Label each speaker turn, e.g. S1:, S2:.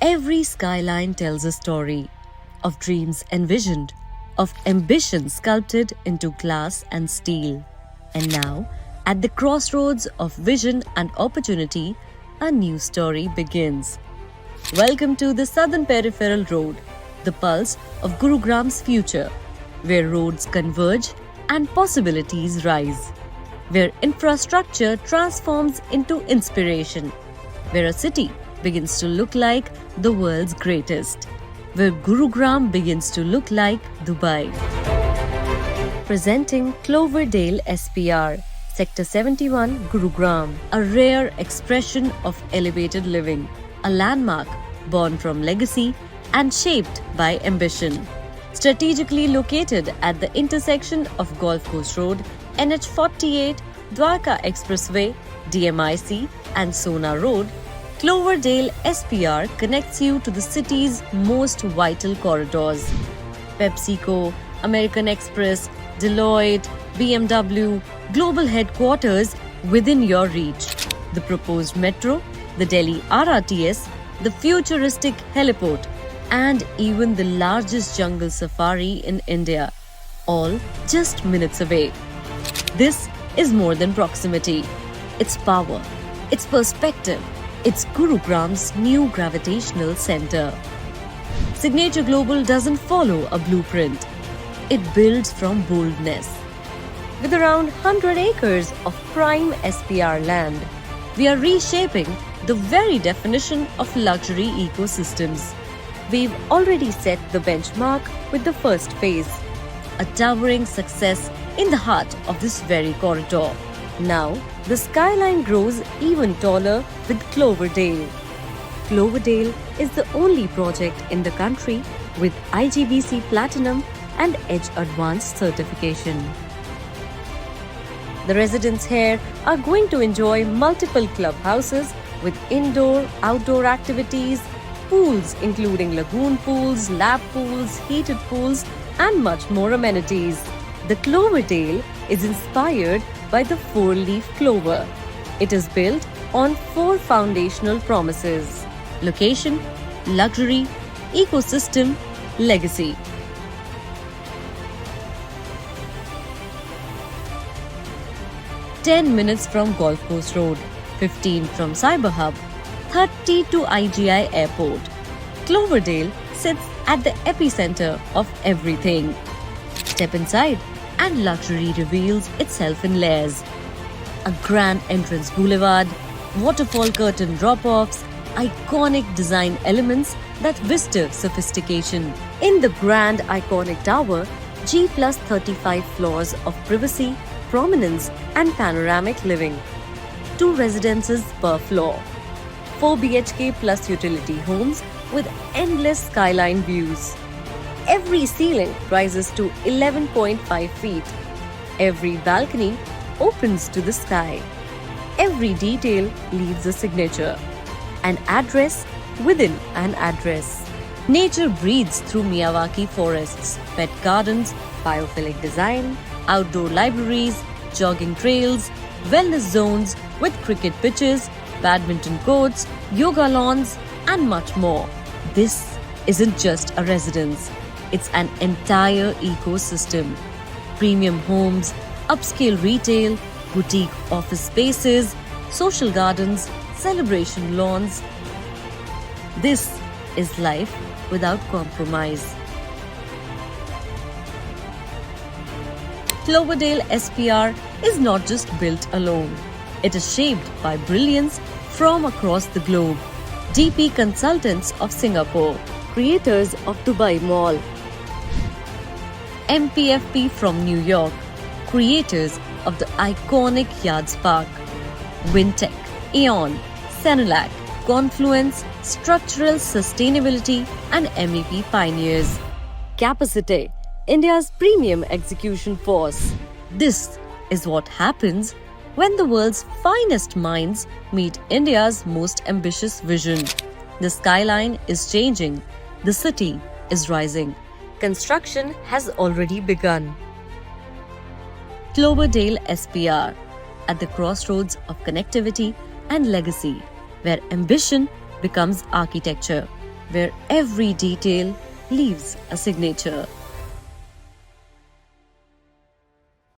S1: Every skyline tells a story of dreams envisioned, of ambition sculpted into glass and steel. And now, at the crossroads of vision and opportunity, a new story begins. Welcome to the Southern Peripheral Road, the pulse of Gurugram's future, where roads converge and possibilities rise, where infrastructure transforms into inspiration, where a city begins to look like the world's greatest, where Gurugram begins to look like Dubai. Presenting Cloverdale SPR, Sector 71, Gurugram, a rare expression of elevated living, a landmark born from legacy and shaped by ambition. Strategically located at the intersection of Golf Course Road, NH48, Dwarka Expressway, DMIC and Sona Road, Cloverdale SPR connects you to the city's most vital corridors. PepsiCo, American Express, Deloitte, BMW, global headquarters within your reach. The proposed metro, the Delhi RRTS, the futuristic heliport, and even the largest jungle safari in India, all just minutes away. This is more than proximity. It's power, it's perspective, it's Gurugram's new gravitational center. Signature Global doesn't follow a blueprint. It builds from boldness. With around 100 acres of prime SPR land, we are reshaping the very definition of luxury ecosystems. We've already set the benchmark with the first phase, a towering success in the heart of this very corridor. Now, the skyline grows even taller with Cloverdale. Cloverdale is the only project in the country with IGBC Platinum and EDGE Advanced certification. The residents here are going to enjoy multiple clubhouses with indoor, outdoor activities, pools including lagoon pools, lap pools, heated pools, and much more amenities. The Cloverdale is inspired by the four-leaf clover. It is built on four foundational promises: location, luxury, ecosystem, legacy. "10 minutes from Golf Course Road, 15 from Cyber Hub, 30 to IGI Airport. Cloverdale sits at the epicenter of everything. Step inside and luxury reveals itself in layers. A grand entrance boulevard, waterfall curtain drop-offs, iconic design elements that whisper sophistication. In the grand iconic tower, G plus 35 floors of privacy, prominence and panoramic living. 2 residences per floor. 4 BHK plus utility homes with endless skyline views. Every ceiling rises to 11.5 feet. Every balcony opens to the sky. Every detail leaves a signature. An address within an address. Nature breathes through Miyawaki forests, pet gardens, biophilic design, outdoor libraries, jogging trails, wellness zones with cricket pitches, badminton courts, yoga lawns, and much more. This isn't just a residence. It's an entire ecosystem. Premium homes, upscale retail, boutique office spaces, social gardens, celebration lawns. This is life without compromise. Cloverdale SPR is not just built alone. It is shaped by brilliance from across the globe. DP Consultants of Singapore, creators of Dubai Mall. MPFP from New York, creators of the iconic Yards Park. Wintech, Aeon, Senelac, Confluence, Structural Sustainability and MEP pioneers. Capacity, India's premium execution force. This is what happens when the world's finest minds meet India's most ambitious vision. The skyline is changing. The city is rising. Construction has already begun. Cloverdale SPR, at the crossroads of connectivity and legacy, where ambition becomes architecture. where every detail leaves a signature.